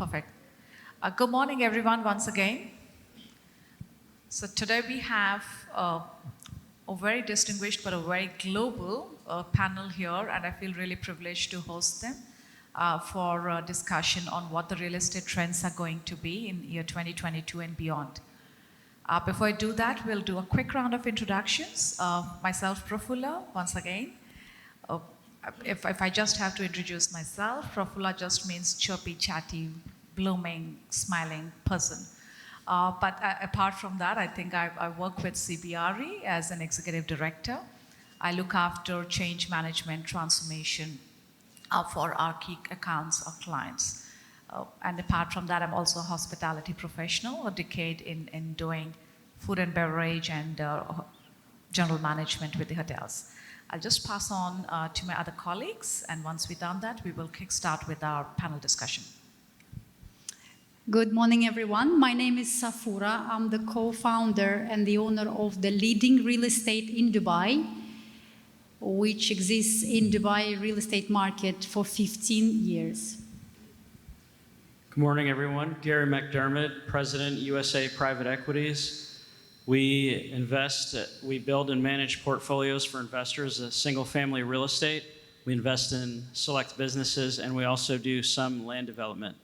Perfect. Good morning, everyone, once again. So today we have a very distinguished but a very global panel here, and I feel really privileged to host them for a discussion on what the real estate trends are going to be in year 2022 and beyond. Before I do that, we'll do a quick round of introductions. Myself, Prafulla, once again. If I just have to introduce myself, Prafulla just means chirpy, chatty, blooming, smiling person. But apart from that, I think I work with CBRE as an executive director. I look after change management transformation for our key accounts of clients. And apart from that, I'm also a hospitality professional, a decade in doing food and beverage and general management with the hotels. I'll just pass on to my other colleagues, and once we've done that, we will kickstart with our panel discussion. Good morning, everyone. My name is Safura. I'm the co-founder and the owner of the leading real estate in Dubai, which exists in Dubai real estate market for 15 years. Good morning, everyone. Gary McDermott, President, USA Private Equities. We build and manage portfolios for investors, single-family real estate. We invest in select businesses, and we also do some land development.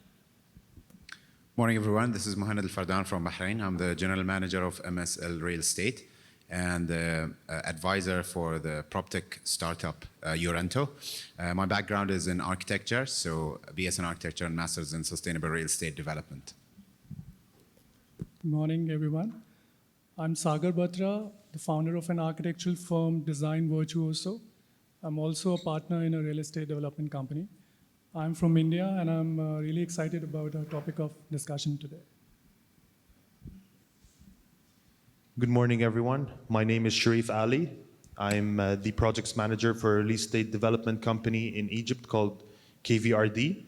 Morning, everyone. This is Mohamed Al Fardan from Bahrain. I'm the general manager of MSL Real Estate and advisor for the PropTech startup Yorento. My background is in architecture, so BS in architecture and masters in sustainable real estate development. Good morning, everyone. I'm Sagar Batra, the founder of an architectural firm, Design Virtuoso. I'm also a partner in a real estate development company. I'm from India, and I'm really excited about our topic of discussion today. Good morning, everyone. My name is Sharif Ali. I'm the projects manager for a real estate development company in Egypt called KVRD.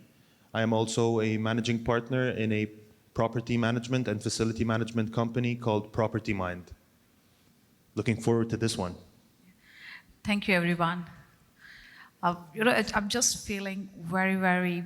I am also a managing partner in a property management and facility management company called Property Mind. Looking forward to this one. Thank you, everyone. I'm just feeling very, very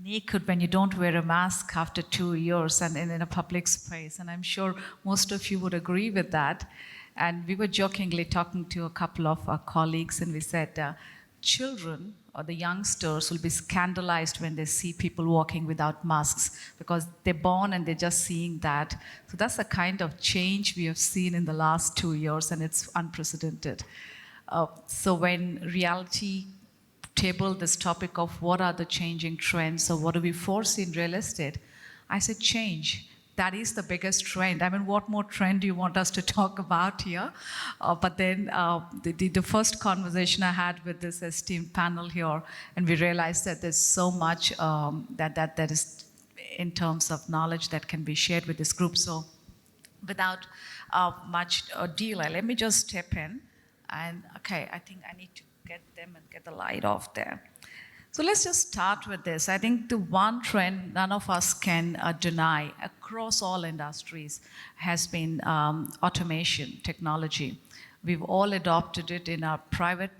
naked when you don't wear a mask after 2 years and in a public space. And I'm sure most of you would agree with that. And we were jokingly talking to a couple of our colleagues, and we said, children or the youngsters will be scandalized when they see people walking without masks because they're born and they're just seeing that. So that's the kind of change we have seen in the last 2 years, and it's unprecedented. So when Realty tabled this topic of what are the changing trends, or what do we foresee in real estate, I said change. That is the biggest trend. I mean, what more trend do you want us to talk about here? But then the first conversation I had with this esteemed panel here, and we realized that there's so much that is in terms of knowledge that can be shared with this group. So without much delay, let me just step in. And okay, I think I need to get them and get the light off there. So let's just start with this. I think the one trend none of us can deny across all industries has been automation technology. We've all adopted it in our private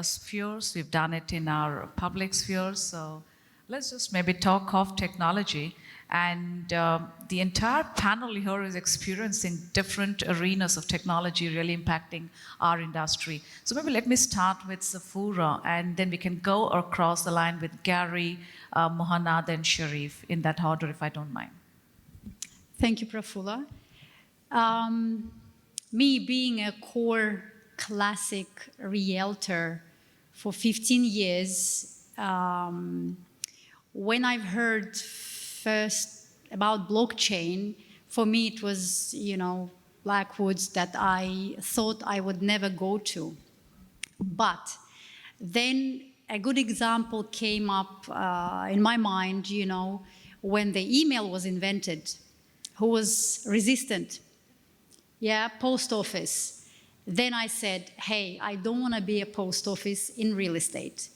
spheres. We've done it in our public spheres. So let's just maybe talk of technology. And the entire panel here is experiencing different arenas of technology really impacting our industry. So maybe let me start with Safura, and then we can go across the line with Gary, Mohanad, and Sharif in that order, if I don't mind. Thank you, Prafulla. Me being a core classic realtor for 15 years, when I've heard first about blockchain, for me it was, black woods that I thought I would never go to. But then a good example came up in my mind, when the email was invented. Who was resistant? Yeah, post office. Then I said, hey, I don't want to be a post office in real estate.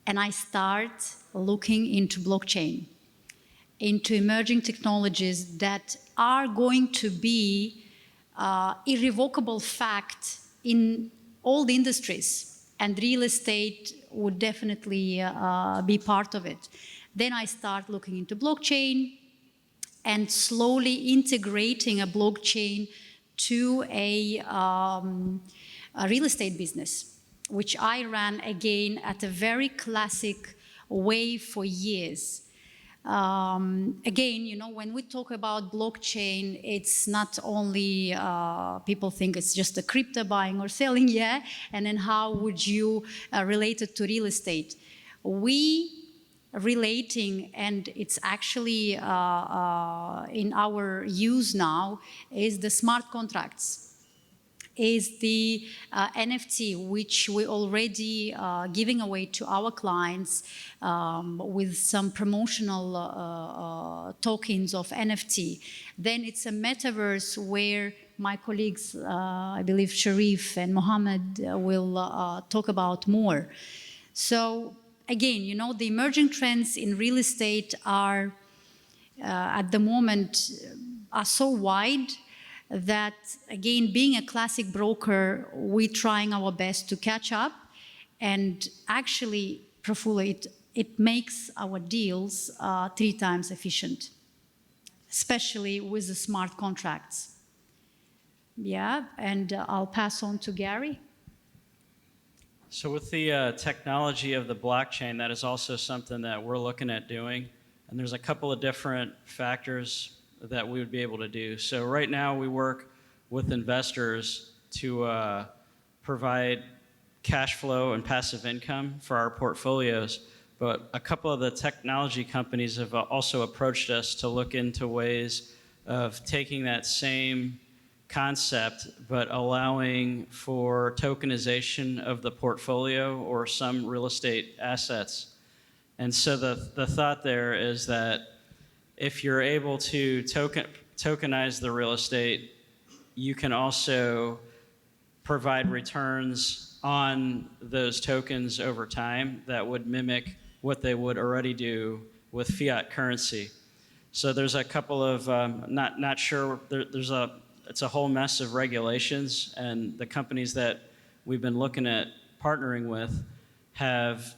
And I start looking into blockchain, into emerging technologies that are going to be irrevocable fact in all the industries, and real estate would definitely be part of it. Then I start looking into blockchain and slowly integrating a blockchain to a real estate business, which I ran again at a very classic way for years. Again, you know, when we talk about blockchain, it's not only people think it's just a crypto buying or selling, yeah, and then how would you relate it to real estate? We relating, and it's actually in our use now, is the smart contracts, is the NFT, which we already giving away to our clients with some promotional tokens of NFT. Then it's a metaverse where my colleagues, I believe Sharif and Mohammed will talk about more. So again, you know, the emerging trends in real estate are at the moment are so wide that, again, being a classic broker, we're trying our best to catch up. And actually, Prafula, it makes our deals 3 times efficient, especially with the smart contracts. Yeah, and I'll pass on to Gary. So with the technology of the blockchain, that is also something that we're looking at doing. And there's a couple of different factors that we would be able to do. So right now we work with investors to provide cash flow and passive income for our portfolios. But a couple of the technology companies have also approached us to look into ways of taking that same concept, but allowing for tokenization of the portfolio or some real estate assets. And so the thought there is that if you're able to tokenize the real estate, you can also provide returns on those tokens over time that would mimic what they would already do with fiat currency. So there's a couple of, not sure, it's a whole mess of regulations, and the companies that we've been looking at partnering with have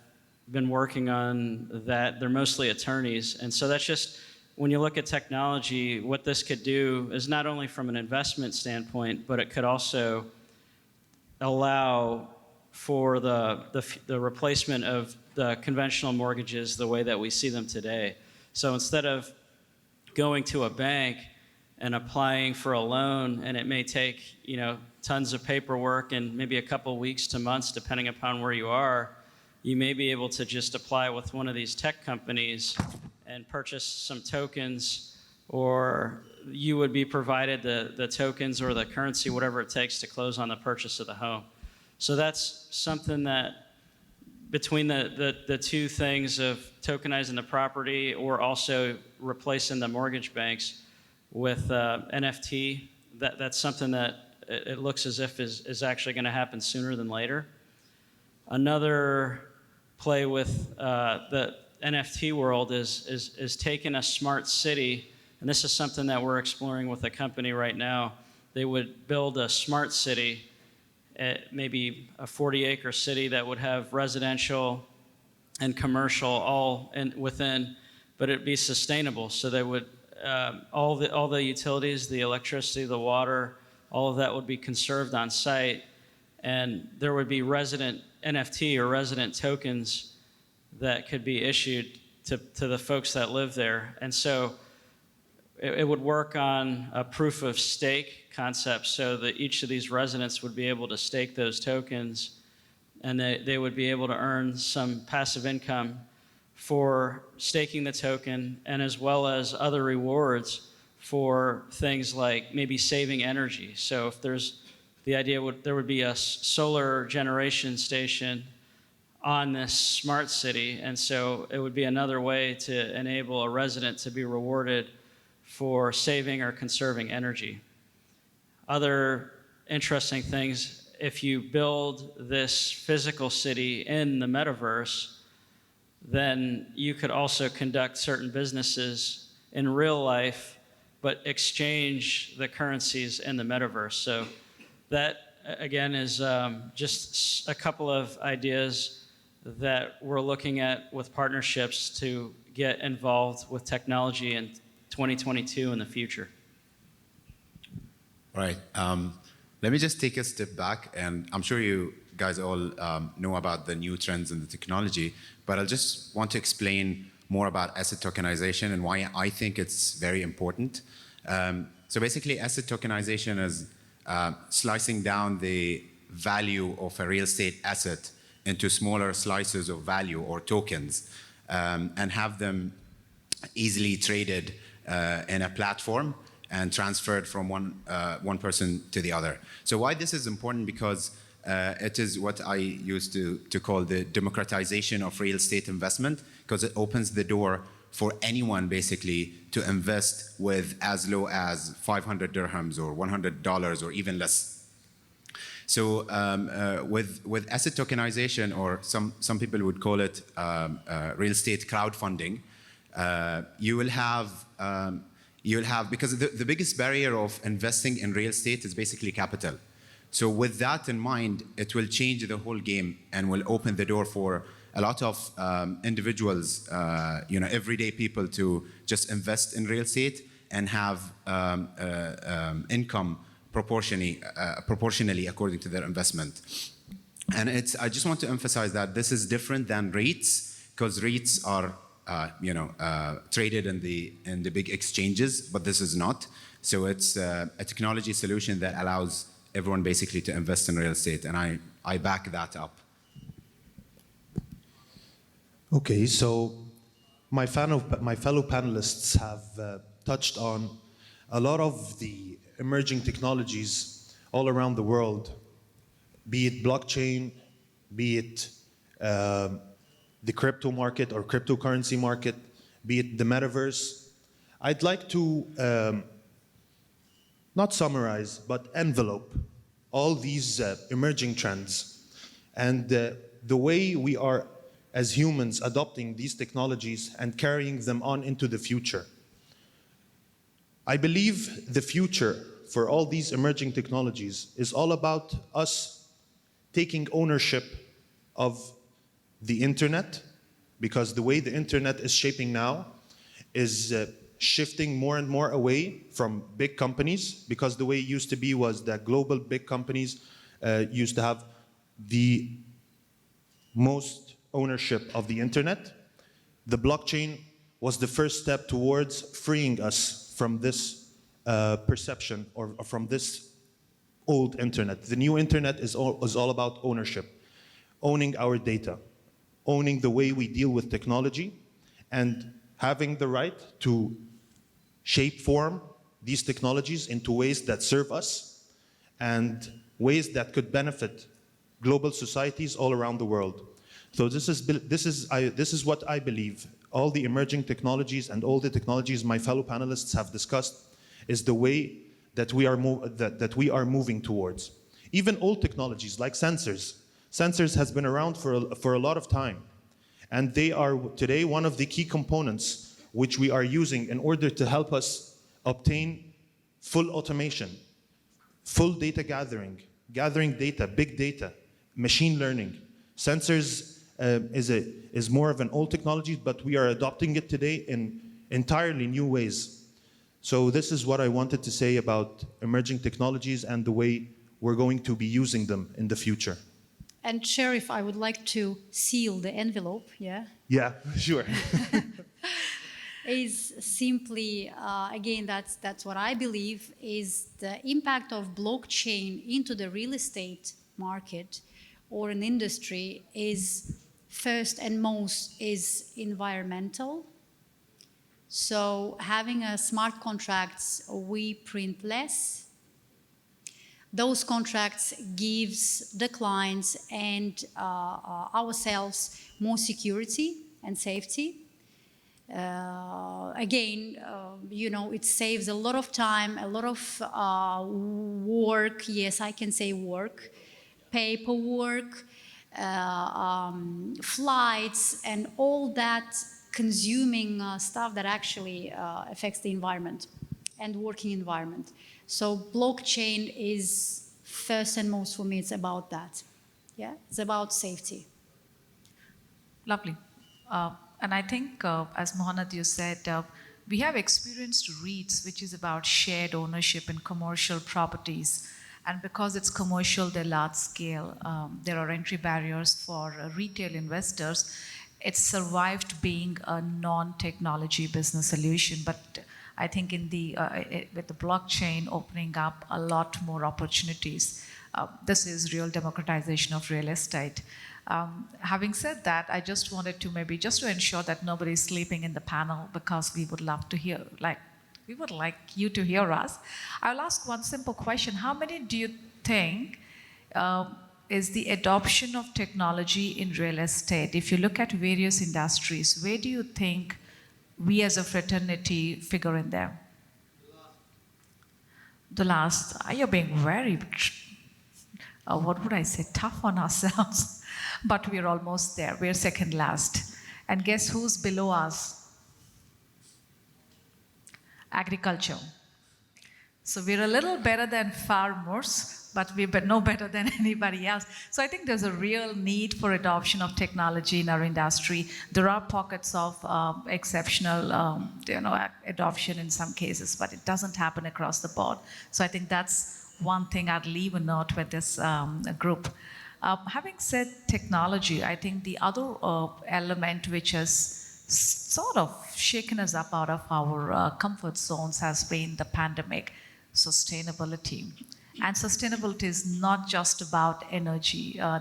been working on that. They're mostly attorneys, and so that's just, when you look at technology, what this could do is not only from an investment standpoint, but it could also allow for the replacement of the conventional mortgages the way that we see them today. So instead of going to a bank and applying for a loan, and it may take, you know, tons of paperwork and maybe a couple weeks to months, depending upon where you are, you may be able to just apply with one of these tech companies and purchase some tokens, or you would be provided the tokens or the currency, whatever it takes to close on the purchase of the home. So that's something that, between the two things of tokenizing the property or also replacing the mortgage banks with NFT, that's something that it looks as if is actually going to happen sooner than later. Another play with the NFT world is taking a smart city, and this is something that we're exploring with a company right now. They would build a smart city, maybe a 40-acre city that would have residential and commercial all within, but it'd be sustainable. So they would all the utilities, the electricity, the water, all of that would be conserved on site, and there would be resident NFT or resident tokens that could be issued to the folks that live there. And so it would work on a proof of stake concept, so that each of these residents would be able to stake those tokens, and they would be able to earn some passive income for staking the token, and as well as other rewards for things like maybe saving energy. So if there's the idea, there would be a solar generation station on this smart city, and so it would be another way to enable a resident to be rewarded for saving or conserving energy. Other interesting things, if you build this physical city in the metaverse, then you could also conduct certain businesses in real life, but exchange the currencies in the metaverse. So that, again, is just a couple of ideas that we're looking at with partnerships to get involved with technology in 2022 and the future. All right. Let me just take a step back, and I'm sure you guys all know about the new trends in the technology, but I'll just want to explain more about asset tokenization and why I think it's very important. So basically, asset tokenization is slicing down the value of a real estate asset into smaller slices of value or tokens, and have them easily traded in a platform and transferred from one person to the other. So why this is important? Because it is what I used to call the democratization of real estate investment, because it opens the door for anyone basically to invest with as low as 500 dirhams or $100 or even less. So with asset tokenization, or some people would call it real estate crowdfunding, you will have, because the biggest barrier of investing in real estate is basically capital. So with that in mind, it will change the whole game and will open the door for a lot of individuals, everyday people, to just invest in real estate and have income proportionally according to their investment. And I just want to emphasize that this is different than REITs, because REITs are traded in the big exchanges, but this is not. So it's a technology solution that allows everyone basically to invest in real estate, and I back that up. Okay, so my fellow panelists have touched on a lot of the emerging technologies all around the world, be it blockchain, be it the crypto market or cryptocurrency market, be it the metaverse. I'd like to not summarize, but envelope all these emerging trends and the way we are as humans adopting these technologies and carrying them on into the future. I believe the future for all these emerging technologies is all about us taking ownership of the internet, because the way the internet is shaping now is shifting more and more away from big companies, because the way it used to be was that global big companies used to have the most ownership of the internet. The blockchain was the first step towards freeing us from this perception or from this old internet. The new internet is all about ownership, owning our data, owning the way we deal with technology, and having the right to shape form these technologies into ways that serve us and ways that could benefit global societies all around the world. So this is what I believe all the emerging technologies and all the technologies my fellow panelists have discussed is the way that we are moving towards. Even old technologies like sensors. Sensors has been around for a lot of time, and they are today one of the key components which we are using in order to help us obtain full automation, full data gathering data, big data, machine learning. Sensors is more of an old technology, but we are adopting it today in entirely new ways. So this is what I wanted to say about emerging technologies and the way we're going to be using them in the future. And Sheriff, I would like to seal the envelope, yeah? Yeah, sure. Is simply, again, that's what I believe is the impact of blockchain into the real estate market or an industry is first and most is environmental. So having a smart contracts, we print less. Those contracts gives the clients and ourselves more security and safety. Again, it saves a lot of time, a lot of work. Yes, I can say work, paperwork, flights, and all that consuming stuff that actually affects the environment and working environment. So blockchain is first and most for me, it's about that. Yeah, it's about safety. Lovely. And I think, as Mohanad, you said, we have experienced REITs, which is about shared ownership in commercial properties. And because it's commercial, they're large scale, there are entry barriers for retail investors. It's survived being a non-technology business solution, but I think with the blockchain opening up a lot more opportunities, this is real democratization of real estate. Having said that, I just wanted to maybe just to ensure that nobody's sleeping in the panel, because we would love to hear, we would like you to hear us. I'll ask one simple question. How many do you think is the adoption of technology in real estate? If you look at various industries, where do you think we as a fraternity figure in there? The last, you're being very, what would I say, tough on ourselves. But we're almost there. We're second last. And guess who's below us? Agriculture. So we're a little better than farmers, but we're no better than anybody else. So I think there's a real need for adoption of technology in our industry. There are pockets of exceptional adoption in some cases, but it doesn't happen across the board. So I think that's one thing I'd leave a note with this group. Having said technology, I think the other element which has sort of shaken us up out of our comfort zones has been the pandemic, sustainability. And sustainability is not just about energy or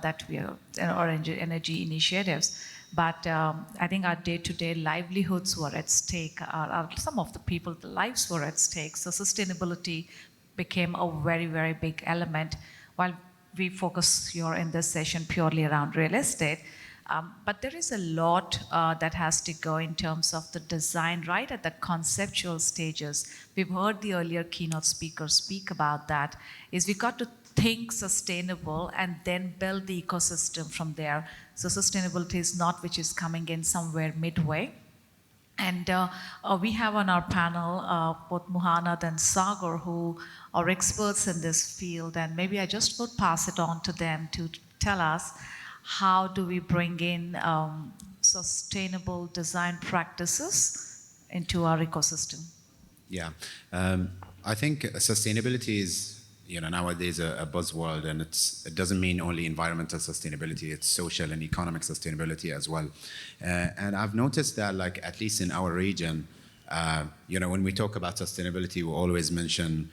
energy initiatives, but I think our day-to-day livelihoods were at stake, some of the people's lives were at stake. So sustainability became a very, very big element. While we focus here in this session purely around real estate, but there is a lot that has to go in terms of the design, right at the conceptual stages. We've heard the earlier keynote speakers speak about that, is we got to think sustainable and then build the ecosystem from there. So sustainability is not which is coming in somewhere midway. And we have on our panel both Muhanad and Sagar, who are experts in this field, and maybe I just would pass it on to them to tell us how do we bring in sustainable design practices into our ecosystem. Yeah, I think sustainability is nowadays a buzzword, and it doesn't mean only environmental sustainability. It's social and economic sustainability as well. And I've noticed that, like, at least in our region, when we talk about sustainability, we always mention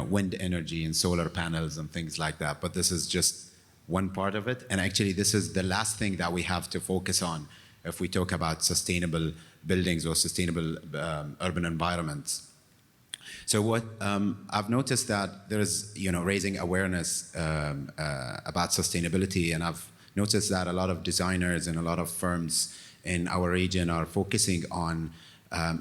wind energy and solar panels and things like that. But this is just one part of it, and actually this is the last thing that we have to focus on if we talk about sustainable buildings or sustainable urban environments. So what I've noticed that there's raising awareness about sustainability, and I've noticed that a lot of designers and a lot of firms in our region are focusing on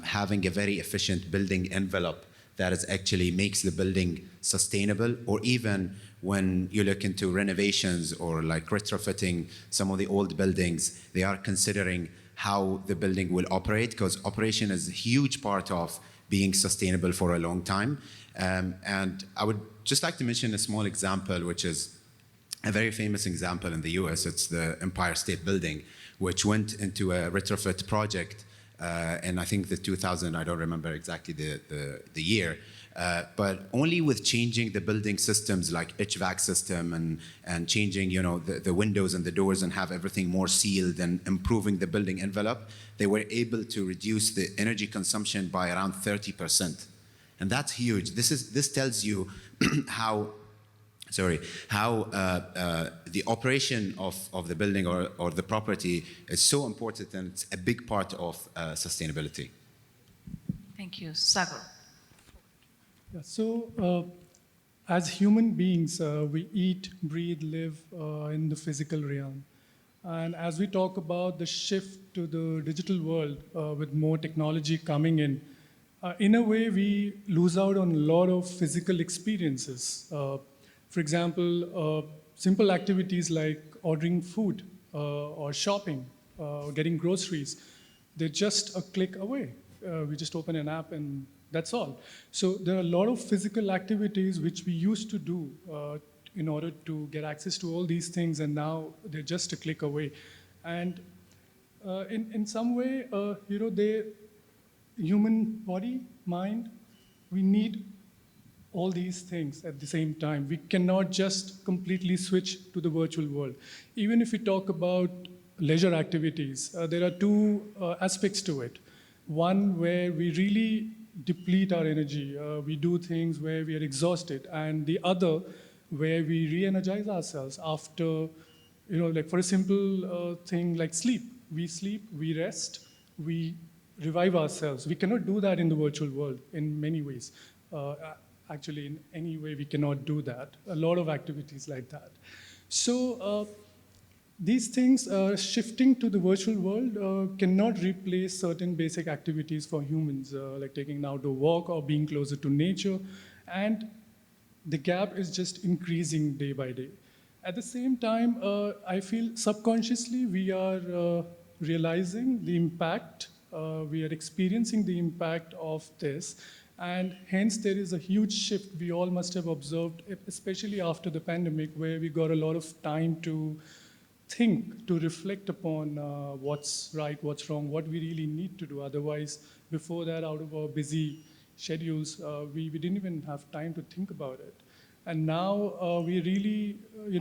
having a very efficient building envelope that is actually makes the building sustainable, or even when you look into renovations or like retrofitting some of the old buildings, they are considering how the building will operate, because operation is a huge part of being sustainable for a long time. And I would just like to mention a small example, which is a very famous example in the US. It's the Empire State Building, which went into a retrofit project and I think the 2000, I don't remember exactly the year, but only with changing the building systems like HVAC system and changing the windows and the doors and have everything more sealed and improving the building envelope, they were able to reduce the energy consumption by around 30%. And that's huge. This tells you how the operation of the building or the property is so important, and it's a big part of sustainability. Thank you. Sagar. Yeah, so as human beings, we eat, breathe, live in the physical realm. And as we talk about the shift to the digital world with more technology coming in a way, we lose out on a lot of physical experiences. For example, simple activities like ordering food or shopping or getting groceries, they're just a click away. We just open an app and that's all. So there are a lot of physical activities which we used to do in order to get access to all these things, and now they're just a click away. And In some way, human body, mind, we need all these things at the same time. We cannot just completely switch to the virtual world. Even if we talk about leisure activities, there are two aspects to it. One where we really deplete our energy, we do things where we are exhausted, and the other where we re-energize ourselves after, like for a simple thing like sleep. We sleep, we rest, we revive ourselves. We cannot do that in the virtual world in many ways. Actually, in any way, we cannot do that. A lot of activities like that. So these things shifting to the virtual world cannot replace certain basic activities for humans, like taking an outdoor walk or being closer to nature. And the gap is just increasing day by day. At the same time, I feel subconsciously we are realizing the impact, we are experiencing the impact of this, and hence there is a huge shift we all must have observed, especially after the pandemic, where we got a lot of time to think, to reflect upon what's right, what's wrong, what we really need to do. Otherwise, before that, out of our busy schedules, we didn't even have time to think about it. And now we really,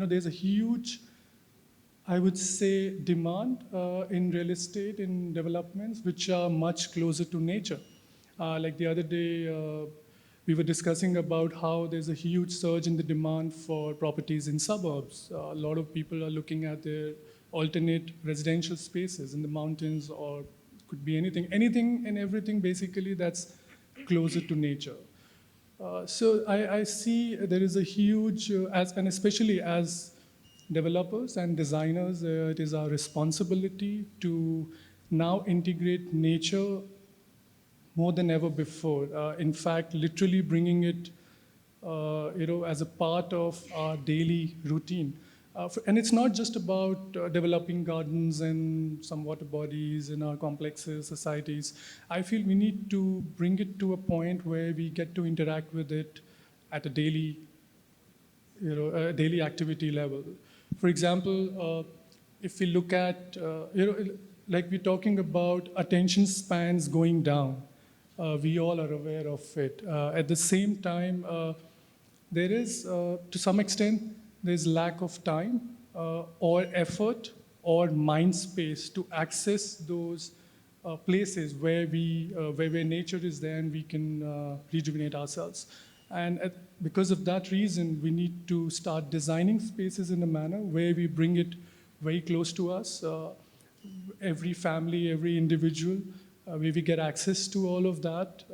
there's a huge, I would say, demand in real estate, in developments, which are much closer to nature. Like the other day, we were discussing about how there's a huge surge in the demand for properties in suburbs. A lot of people are looking at their alternate residential spaces in the mountains, or could be anything and everything basically that's closer to nature. So I see there is a huge, and especially as developers and designers, it is our responsibility to now integrate nature more than ever before. In fact, literally bringing it, as a part of our daily routine. And it's not just about developing gardens and some water bodies in our complexes, societies. I feel we need to bring it to a point where we get to interact with it at a daily, daily activity level. For example, if we look at, like we're talking about attention spans going down. We all are aware of it. At the same time, there is, to some extent, there's lack of time or effort or mind space to access those places where where nature is there and we can rejuvenate ourselves. And because of that reason, we need to start designing spaces in a manner where we bring it very close to us, every family, every individual, where we get access to all of that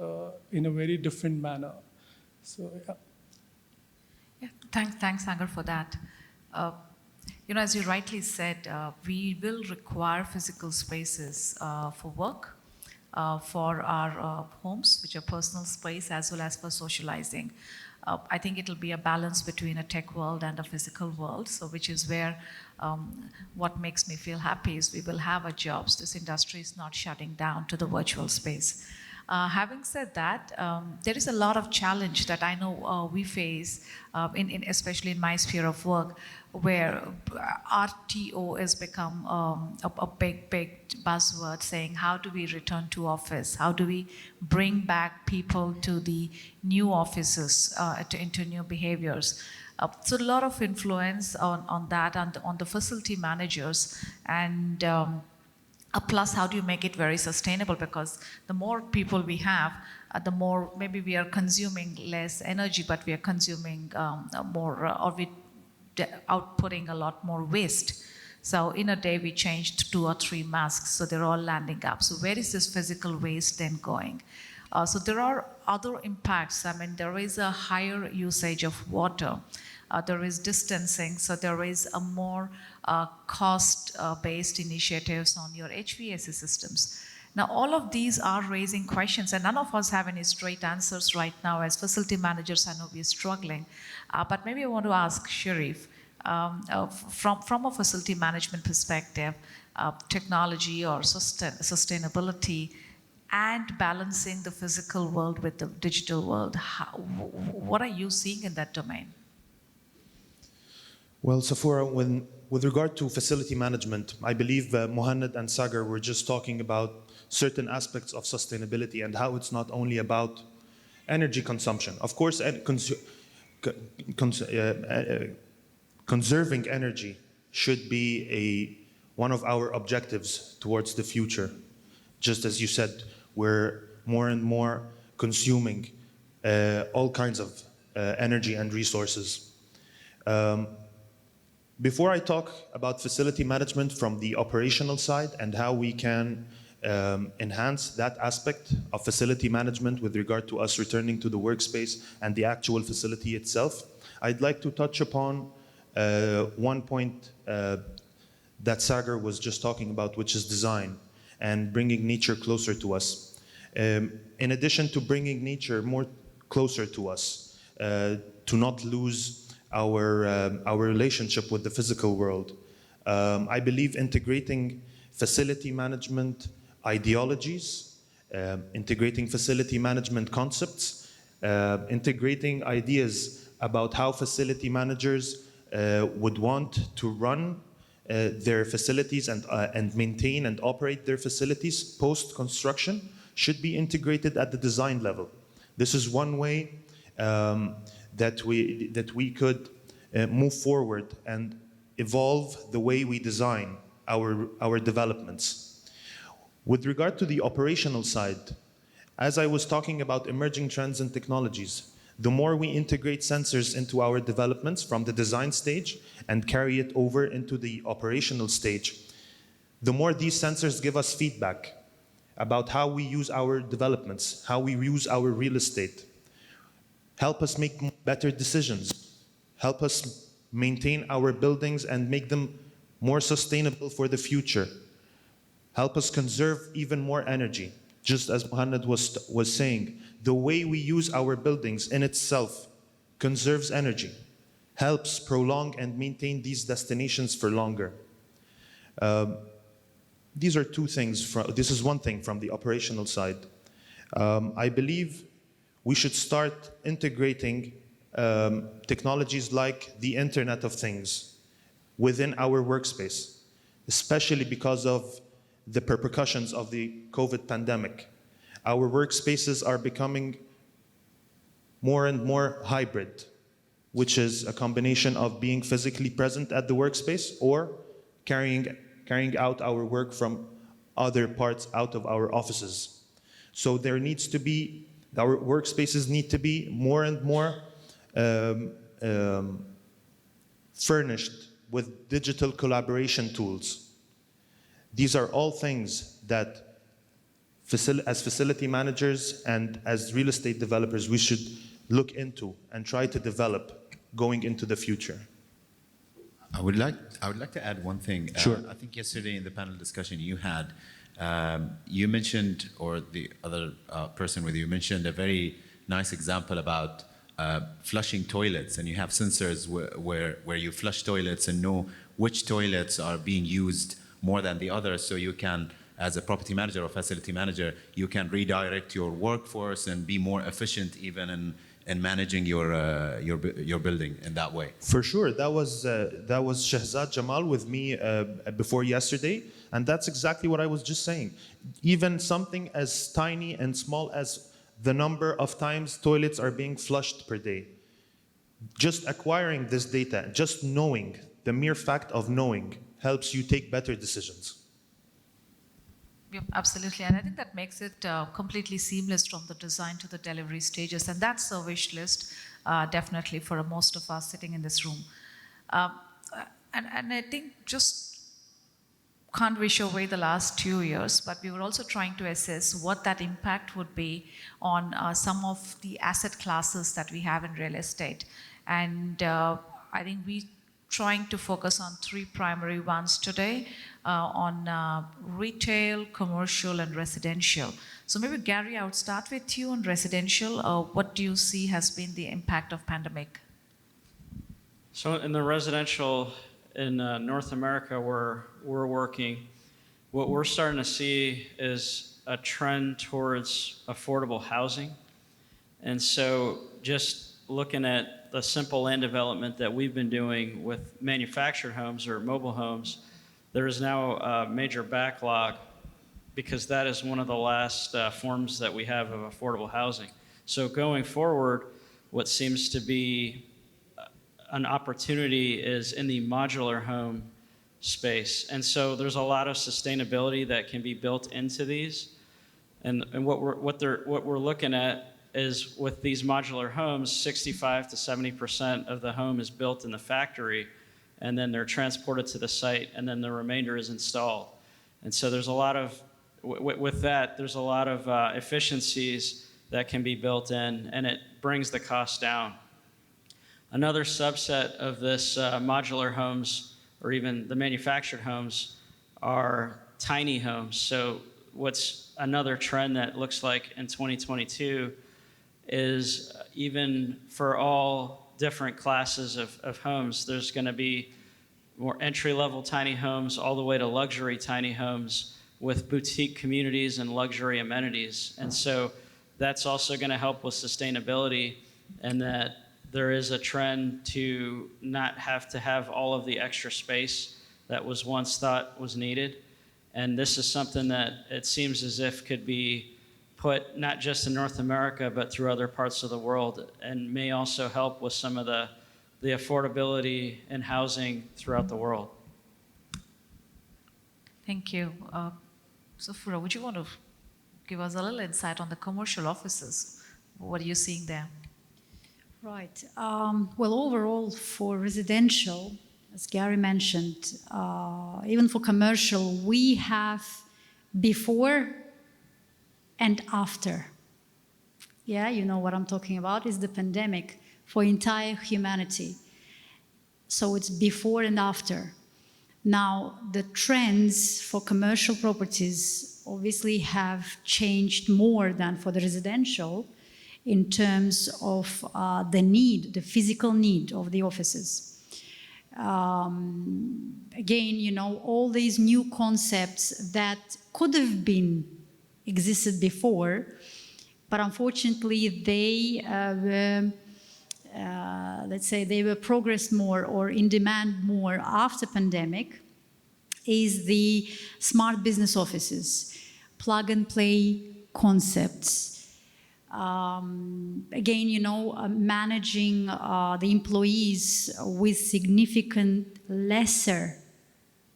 in a very different manner. So, yeah. Yeah, thanks, Sagar, for that. As you rightly said, we will require physical spaces for work, for our homes, which are personal space, as well as for socializing. I think it'll be a balance between a tech world and a physical world, so which is where what makes me feel happy is we will have our jobs. This industry is not shutting down to the virtual space. Having said that, there is a lot of challenge that I know we face, especially in my sphere of work, where RTO has become a big buzzword, saying how do we return to office? How do we bring back people to the new offices, into new behaviors? So a lot of influence on that, and on the facility managers, and plus, how do you make it very sustainable? Because the more people we have, the more maybe we are consuming less energy, but we are consuming more, or we outputting a lot more waste. So in a day, we changed 2 or 3 masks, so they're all landing up. So where is this physical waste then going? So there are other impacts. I mean, there is a higher usage of water. There is distancing, so there is a more cost-based initiatives on your HVAC systems. Now, all of these are raising questions, and none of us have any straight answers right now. As facility managers, I know we're struggling. But maybe I want to ask Sharif, from a facility management perspective, technology or sustainability, and balancing the physical world with the digital world, what are you seeing in that domain? Well, Safura, with regard to facility management, I believe Mohannad and Sagar were just talking about certain aspects of sustainability and how it's not only about energy consumption. Of course, conserving energy should be one of our objectives towards the future. Just as you said, we're more and more consuming all kinds of energy and resources. Before I talk about facility management from the operational side and how we can enhance that aspect of facility management with regard to us returning to the workspace and the actual facility itself, I'd like to touch upon one point that Sagar was just talking about, which is design and bringing nature closer to us. In addition to bringing nature more closer to us, to not lose our relationship with the physical world, I believe integrating facility management ideologies, integrating facility management concepts, integrating ideas about how facility managers would want to run their facilities and maintain and operate their facilities post-construction should be integrated at the design level. This is one way that we could move forward and evolve the way we design our developments. With regard to the operational side, as I was talking about emerging trends and technologies, the more we integrate sensors into our developments from the design stage and carry it over into the operational stage, the more these sensors give us feedback about how we use our developments, how we use our real estate, help us make better decisions, help us maintain our buildings and make them more sustainable for the future, help us conserve even more energy. Just as Mohannad was saying, the way we use our buildings in itself conserves energy, helps prolong and maintain these destinations for longer. These are two things. This is one thing from the operational side. I believe we should start integrating technologies like the Internet of Things within our workspace, especially because of the repercussions of the COVID pandemic. Our workspaces are becoming more and more hybrid, which is a combination of being physically present at the workspace or carrying out our work from other parts out of our offices. So there needs to be, our workspaces need to be more and more furnished with digital collaboration tools. These are all things that as facility managers and as real estate developers, we should look into and try to develop going into the future. I would like to add one thing. Sure. I think yesterday in the panel discussion you had, you mentioned, or the other person with you mentioned a very nice example about flushing toilets, and you have sensors where you flush toilets and know which toilets are being used more than the others, so you can, as a property manager or facility manager, you can redirect your workforce and be more efficient even in managing your building in that way. For sure, that was Shahzad Jamal with me before yesterday, and that's exactly what I was just saying. Even something as tiny and small as the number of times toilets are being flushed per day. Just acquiring this data, just knowing, the mere fact of knowing, helps you take better decisions. Yep, absolutely. And I think that makes it completely seamless from the design to the delivery stages. And that's a wish list, definitely, for most of us sitting in this room. And I think just can't wish away the last 2 years, but we were also trying to assess what that impact would be on some of the asset classes that we have in real estate. And I think we trying to focus on 3 primary ones today, on retail, commercial, and residential. So maybe Gary, I would start with you on residential. What do you see has been the impact of pandemic? So in the residential in North America where we're working, what we're starting to see is a trend towards affordable housing. And so just looking at the simple land development that we've been doing with manufactured homes or mobile homes, there is now a major backlog because that is one of the last forms that we have of affordable housing. So going forward, what seems to be an opportunity is in the modular home space. And so there's a lot of sustainability that can be built into these. And what we're looking at is with these modular homes, 65 to 70% of the home is built in the factory, and then they're transported to the site, and then the remainder is installed. And so there's a lot of, with that, there's a lot of efficiencies that can be built in, and it brings the cost down. Another subset of this modular homes, or even the manufactured homes, are tiny homes. So what's another trend that looks like in 2022 is even for all different classes of homes, there's going to be more entry-level tiny homes all the way to luxury tiny homes with boutique communities and luxury amenities. And so that's also going to help with sustainability, and that there is a trend to not have to have all of the extra space that was once thought was needed. And this is something that it seems as if could be put not just in North America, but through other parts of the world, and may also help with some of the affordability in housing throughout the world. Thank you. Safura, would you want to give us a little insight on the commercial offices? What are you seeing there? Right. Well, overall, for residential, as Gary mentioned, even for commercial, we have before and after. Yeah, you know what I'm talking about, is the pandemic for entire humanity. So it's before and after. Now, the trends for commercial properties obviously have changed more than for the residential in terms of the need, the physical need of the offices. Again, you know, all these new concepts that could have been existed before, but unfortunately they were, let's say, they were progressed more or in demand more after pandemic, is the smart business offices, plug and play concepts. Again, you know, managing the employees with significant lesser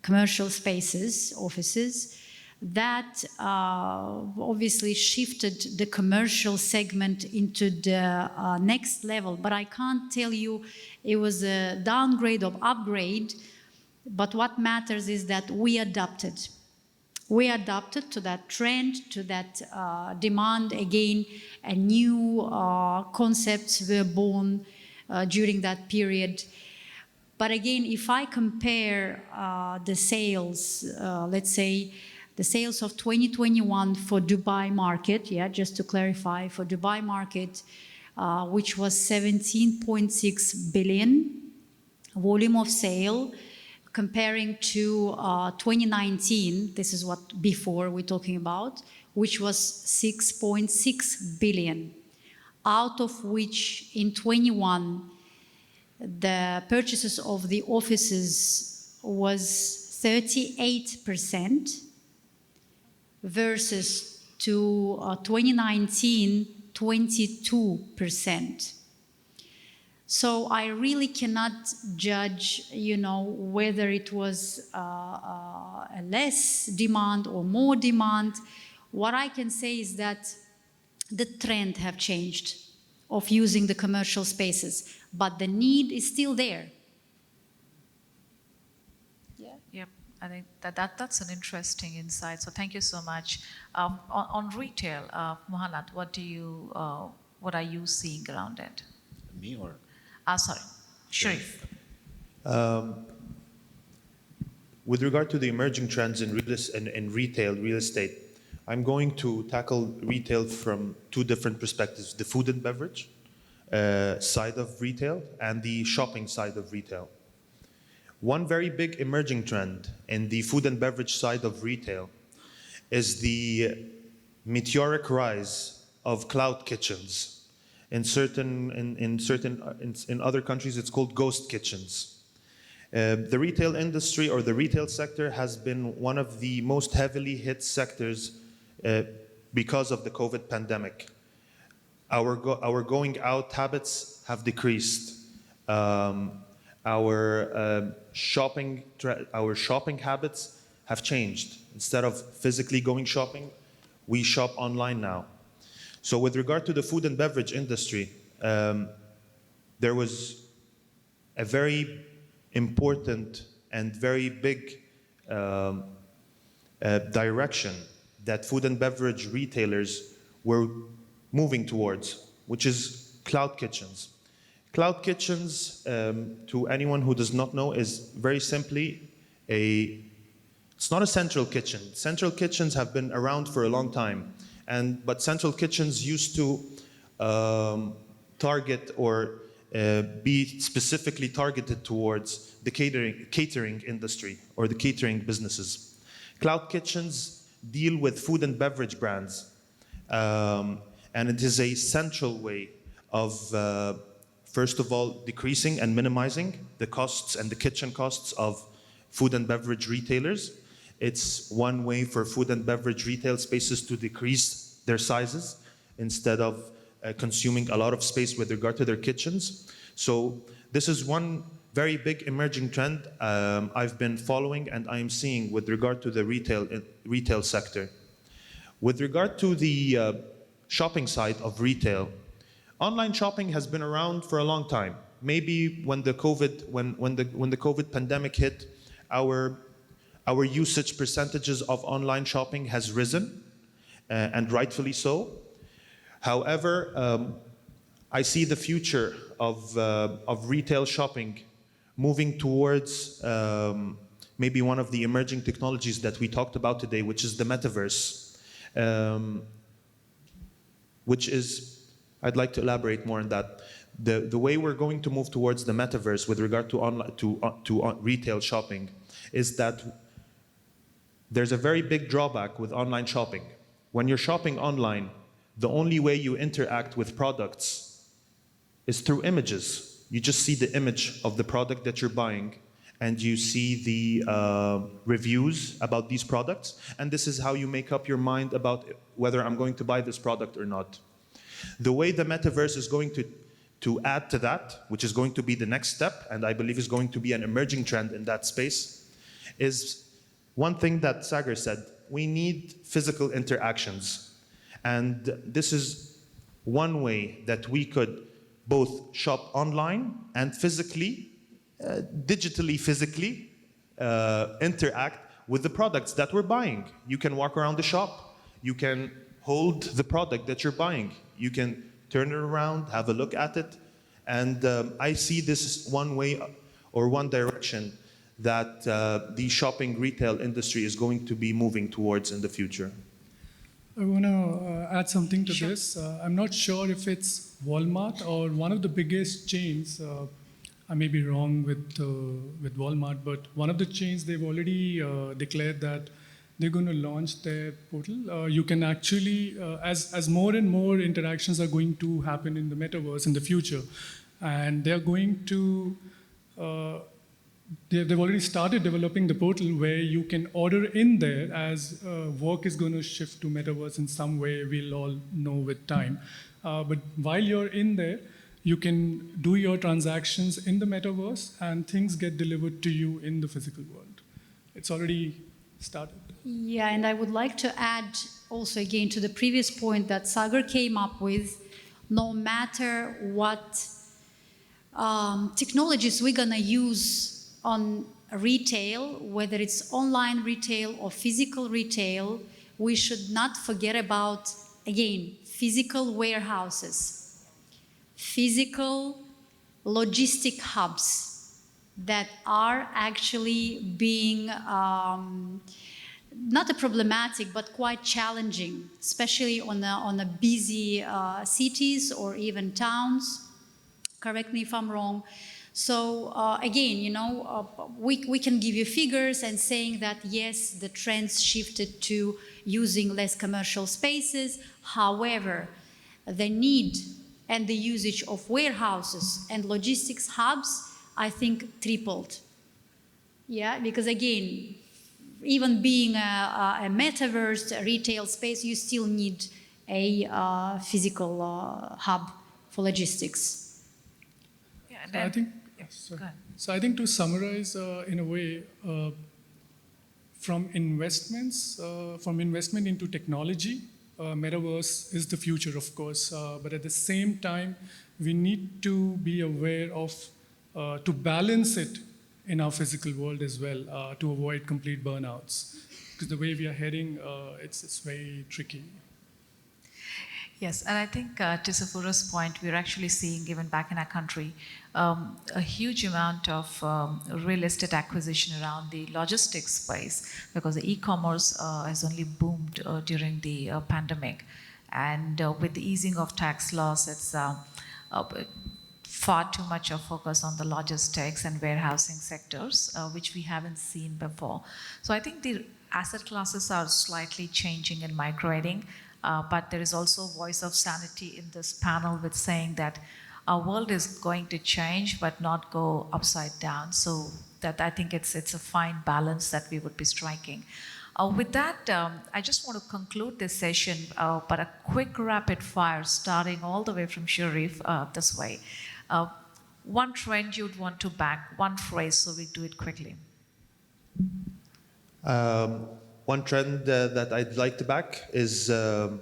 commercial spaces, offices, that obviously shifted the commercial segment into the next level. But I can't tell you it was a downgrade or upgrade, but what matters is that we adapted. We adapted to that trend, to that demand. Again, and new concepts were born during that period. But again, if I compare the sales, let's say the sales of 2021 for Dubai market, yeah, just to clarify, for Dubai market, which was 17.6 billion volume of sale, comparing to 2019, this is what before we're talking about, which was 6.6 billion, out of which in 21, the purchases of the offices was 38% versus to 2019, 22%. So I really cannot judge, you know, whether it was a less demand or more demand. What I can say is that the trend have changed of using the commercial spaces, but the need is still there. Yeah. Yep. I think that's an interesting insight. So thank you so much. On retail, Mohanad, what are you seeing around it? Me or? Sorry, Sharif. With regard to the emerging trends in retail, real estate, I'm going to tackle retail from two different perspectives: the food and beverage side of retail and the shopping side of retail. One very big emerging trend in the food and beverage side of retail is the meteoric rise of cloud kitchens In other countries, it's called ghost kitchens. The retail industry or the retail sector has been one of the most heavily hit sectors because of the COVID pandemic. Our going out habits have decreased. Our shopping habits have changed. Instead of physically going shopping, we shop online now. So with regard to the food and beverage industry, there was a very important and very big direction that food and beverage retailers were moving towards, which is cloud kitchens. Cloud kitchens, to anyone who does not know, is very simply it's not a central kitchen. Central kitchens have been around for a long time, but central kitchens used to target or be specifically targeted towards the catering industry or the catering businesses. Cloud kitchens deal with food and beverage brands, and it is a central way of, first of all, decreasing and minimizing the costs and the kitchen costs of food and beverage retailers. It's one way for food and beverage retail spaces to decrease their sizes instead of consuming a lot of space with regard to their kitchens. So this is one very big emerging trend I've been following and I'm seeing with regard to the retail sector. With regard to the shopping side of retail, online shopping has been around for a long time. Maybe when the COVID pandemic hit, our usage percentages of online shopping has risen, and rightfully so. However, I see the future of retail shopping moving towards maybe one of the emerging technologies that we talked about today, which is the metaverse, which is, I'd like to elaborate more on that. The way we're going to move towards the metaverse with regard to retail shopping is that there's a very big drawback with online shopping. When you're shopping online, the only way you interact with products is through images. You just see the image of the product that you're buying and you see the reviews about these products, and this is how you make up your mind about whether I'm going to buy this product or not. The way the metaverse is going to add to that, which is going to be the next step, and I believe is going to be an emerging trend in that space, is one thing that Sagar said: we need physical interactions. And this is one way that we could both shop online and physically, digitally physically, interact with the products that we're buying. You can walk around the shop, you can hold the product that you're buying, you can turn it around, have a look at it, and I see this one way or one direction that the shopping retail industry is going to be moving towards in the future. I want to add something to this. I'm not sure if it's Walmart or one of the biggest chains. I may be wrong with Walmart, but one of the chains, they've already declared that they're going to launch their portal. You can actually, as more and more interactions are going to happen in the metaverse in the future, and they're going to they've already started developing the portal where you can order in there as work is going to shift to metaverse in some way. We'll all know with time. But while you're in there, you can do your transactions in the metaverse and things get delivered to you in the physical world. It's already started. Yeah, and I would like to add also again to the previous point that Sagar came up with. No matter what technologies we're going to use on retail, whether it's online retail or physical retail, we should not forget about, again, physical warehouses, physical logistic hubs that are actually being not a problematic, but quite challenging, especially on the busy cities or even towns. Correct me if I'm wrong. So again, you know, we can give you figures and saying that yes, the trends shifted to using less commercial spaces. However, the need and the usage of warehouses and logistics hubs, I think, tripled. Yeah, because again, even being a metaverse, a retail space, you still need a physical hub for logistics. Yeah, and So I then, think, yeah, sorry. go ahead. So I think to summarize in a way, from investment into technology, metaverse is the future, of course. But at the same time, we need to be aware of to balance it in our physical world as well to avoid complete burnouts. Because the way we are heading, it's very tricky. Yes, and I think to Safura's point, we're actually seeing, even back in our country, a huge amount of real estate acquisition around the logistics space because the e-commerce has only boomed during the pandemic. And with the easing of tax laws, it's far too much of focus on the logistics and warehousing sectors, which we haven't seen before. So I think the asset classes are slightly changing and migrating. But there is also voice of sanity in this panel with saying that our world is going to change but not go upside down. So that I think it's a fine balance that we would be striking. With that, I just want to conclude this session, but a quick rapid fire starting all the way from Sharif this way. One trend you'd want to back, one phrase, so we do it quickly. One trend that I'd like to back is the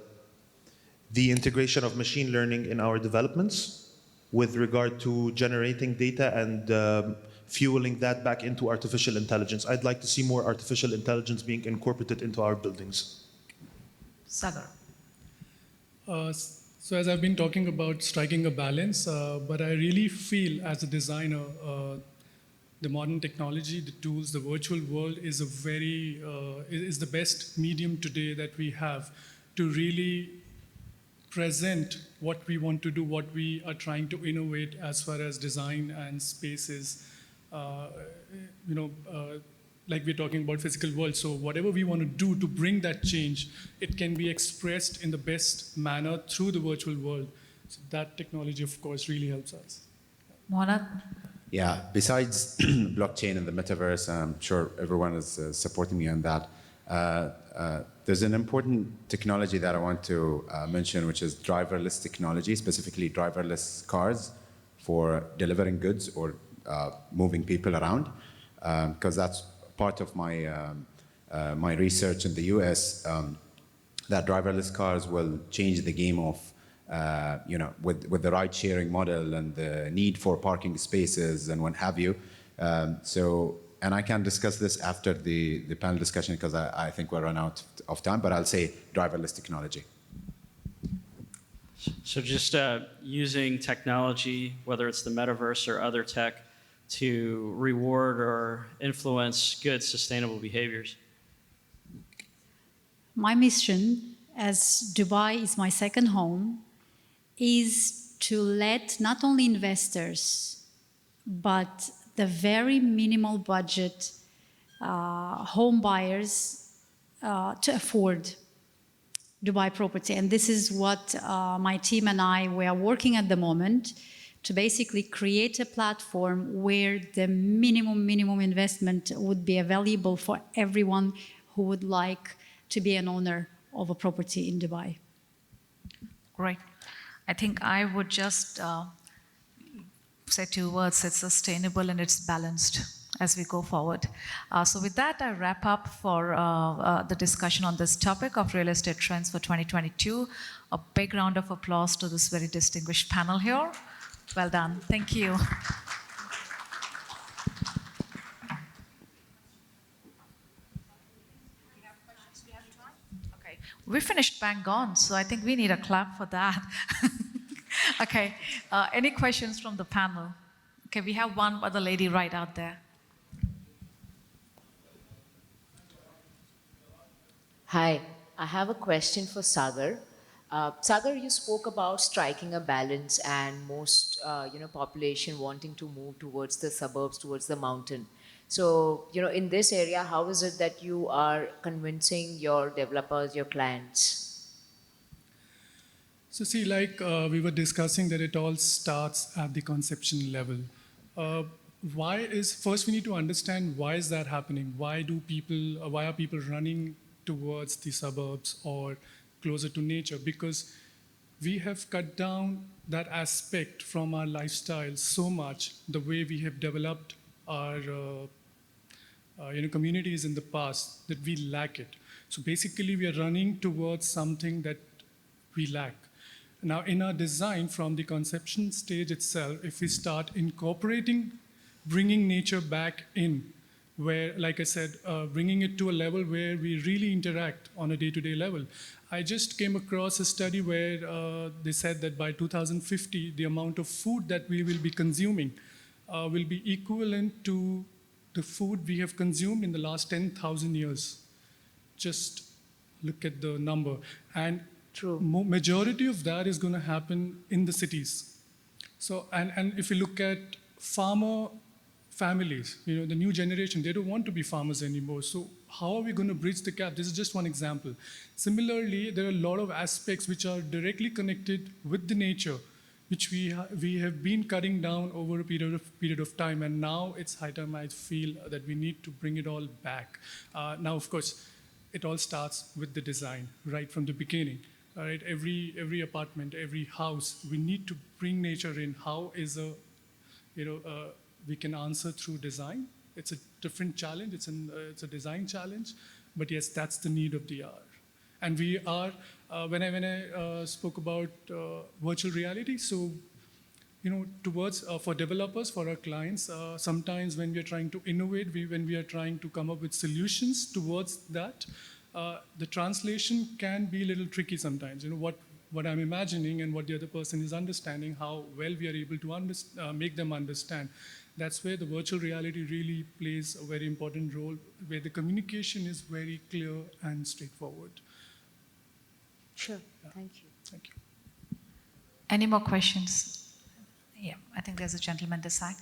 integration of machine learning in our developments with regard to generating data and fueling that back into artificial intelligence. I'd like to see more artificial intelligence being incorporated into our buildings. Sagar. So as I've been talking about striking a balance, but I really feel as a designer, the modern technology, the tools, the virtual world is is the best medium today that we have to really present what we want to do, what we are trying to innovate as far as design and spaces. Like we're talking about physical world. So whatever we want to do to bring that change, it can be expressed in the best manner through the virtual world. So that technology, of course, really helps us. Mohanad? Yeah, besides blockchain and the metaverse, I'm sure everyone is supporting me on that. There's an important technology that I want to mention, which is driverless technology, specifically driverless cars for delivering goods or moving people around, because that's part of my research in the US, that driverless cars will change the game of with the ride-sharing model and the need for parking spaces and what have you. And I can discuss this after the panel discussion because I think we're run out of time, but I'll say driverless technology. So just using technology, whether it's the metaverse or other tech, to reward or influence good, sustainable behaviors. My mission, as Dubai is my second home, is to let not only investors, but the very minimal budget home buyers to afford Dubai property. And this is what my team and I, we are working at the moment to basically create a platform where the minimum investment would be available for everyone who would like to be an owner of a property in Dubai. Great. I think I would just say two words: it's sustainable and it's balanced as we go forward. So with that, I wrap up for the discussion on this topic of real estate trends for 2022. A big round of applause to this very distinguished panel here. Well done. Thank you. Okay, we finished bang on, so I think we need a clap for that. Okay, any questions from the panel? Okay, we have one other lady right out there. Hi, I have a question for Sagar. Sagar, you spoke about striking a balance and most, population wanting to move towards the suburbs, towards the mountain. So, in this area, how is it that you are convincing your developers, your clients? So see, like we were discussing that it all starts at the conception level. Uh, first we need to understand why is that happening? Why are people running towards the suburbs or closer to nature? Because we have cut down that aspect from our lifestyle so much, the way we have developed our communities in the past, that we lack it. So basically, we are running towards something that we lack. Now, in our design, from the conception stage itself, if we start incorporating, bringing nature back in, where, like I said, bringing it to a level where we really interact on a day-to-day level. I just came across a study where they said that by 2050, the amount of food that we will be consuming will be equivalent to the food we have consumed in the last 10,000 years. Just look at the number. And True. majority of that is going to happen in the cities. So, and if you look at farmer families, the new generation, they don't want to be farmers anymore. So how are we going to bridge the gap? This is just one example. Similarly, there are a lot of aspects which are directly connected with the nature, which we have been cutting down over a period of time, and now it's high time I feel that we need to bring it all back. Now, of course, it all starts with the design, right from the beginning. All right, every apartment, every house, we need to bring nature in. How is we can answer through design. It's a different challenge. It's a design challenge, but yes, that's the need of the hour. And we are when I spoke about virtual reality. So towards for developers, for our clients, sometimes when we are trying to innovate, when we are trying to come up with solutions towards that, the translation can be a little tricky sometimes. What I'm imagining and what the other person is understanding, how well we are able to make them understand. That's where the virtual reality really plays a very important role, where the communication is very clear and straightforward. Sure. Thank you. Thank you. Any more questions? Yeah, I think there's a gentleman this side.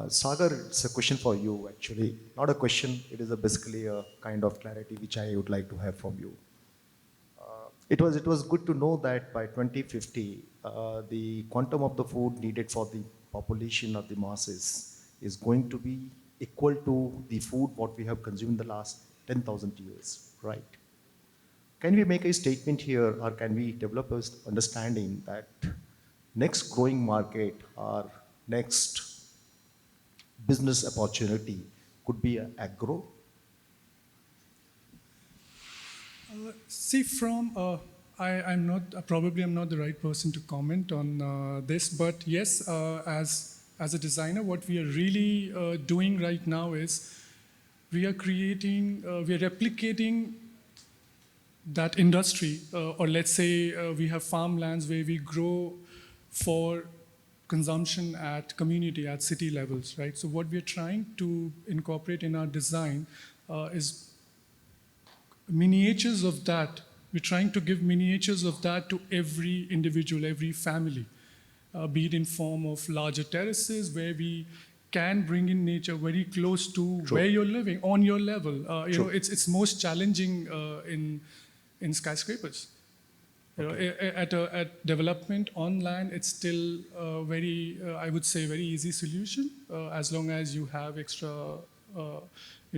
Sagar, it's a question for you actually. Not a question, it is basically a kind of clarity which I would like to have from you. It was good to know that by 2050, the quantum of the food needed for the population of the masses is going to be equal to the food what we have consumed in the last 10,000 years, right? Can we make a statement here, or can we develop an understanding that next growing market or next business opportunity could be agro? See, I'm not the right person to comment on this, but yes, as a designer, what we are really doing right now is we are replicating that industry, or let's say we have farmlands where we grow for consumption at community, at city levels, right? So what we're trying to incorporate in our design is miniatures of that. We're trying to give miniatures of that to every individual, every family, be it in form of larger terraces where we can bring in nature very close to True. where you're living, on your level. True. It's most challenging in skyscrapers. At development on land, it's still I would say, very easy solution as long as you have extra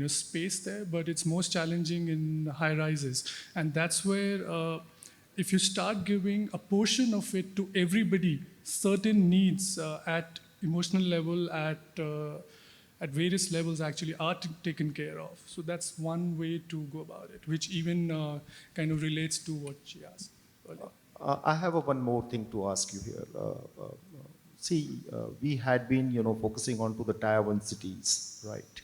space there, but it's most challenging in high rises. And that's where if you start giving a portion of it to everybody, certain needs at emotional level, at various levels actually are taken care of. So that's one way to go about it, which even kind of relates to what she asked earlier. I have one more thing to ask you here. We had been, focusing on to the Tier 1 cities, right?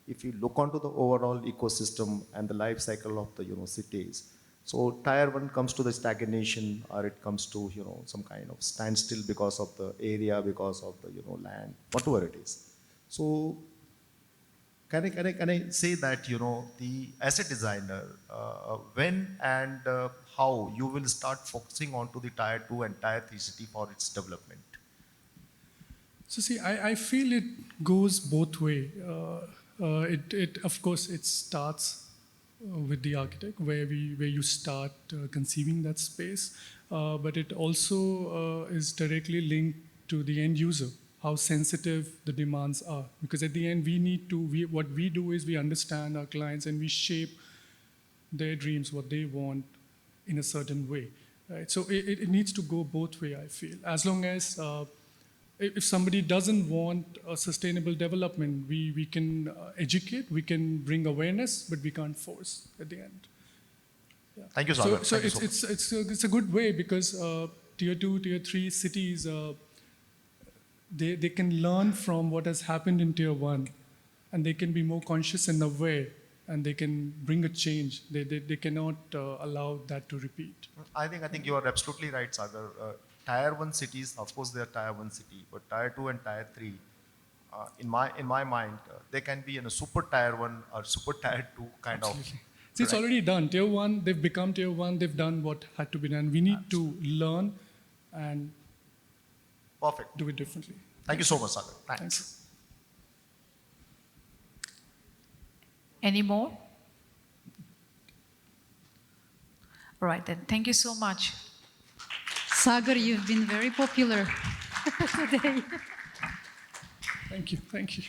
If you look onto the overall ecosystem and the life cycle of the, cities, so Tier 1 comes to the stagnation, or it comes to, some kind of standstill because of the area, because of the, land, whatever it is. So can I say that, as a designer, when and how you will start focusing on to the Tier 2 and Tier 3 city for its development? So see, I feel it goes both way. It of course it starts with the architect where you start conceiving that space, but it also is directly linked to the end user, how sensitive the demands are. Because at the end what we do is we understand our clients and we shape their dreams, what they want in a certain way. Right? So it needs to go both way, I feel. As long as if somebody doesn't want a sustainable development, we can educate, we can bring awareness, but we can't force at the end. Yeah. Thank you, Sagar. So Thank you so much. it's a good way because tier 2, tier 3 cities, they can learn from what has happened in tier 1 and they can be more conscious and aware and they can bring a change. They cannot allow that to repeat. I think you are absolutely right, Sagar. Tier 1 cities, of course, they are Tier 1 city, but Tier 2 and Tier 3, in my mind, they can be in a super Tier 1 or super Tier 2 kind Absolutely. of. See, it's already done. Tier 1, they've become tier 1, they've done what had to be done. We need to learn and Perfect. do it differently. Thank you so much, Sagar. Thanks. Thanks. Any more? All right then. Thank you so much. Sagar, you've been very popular today. Thank you. Thank you.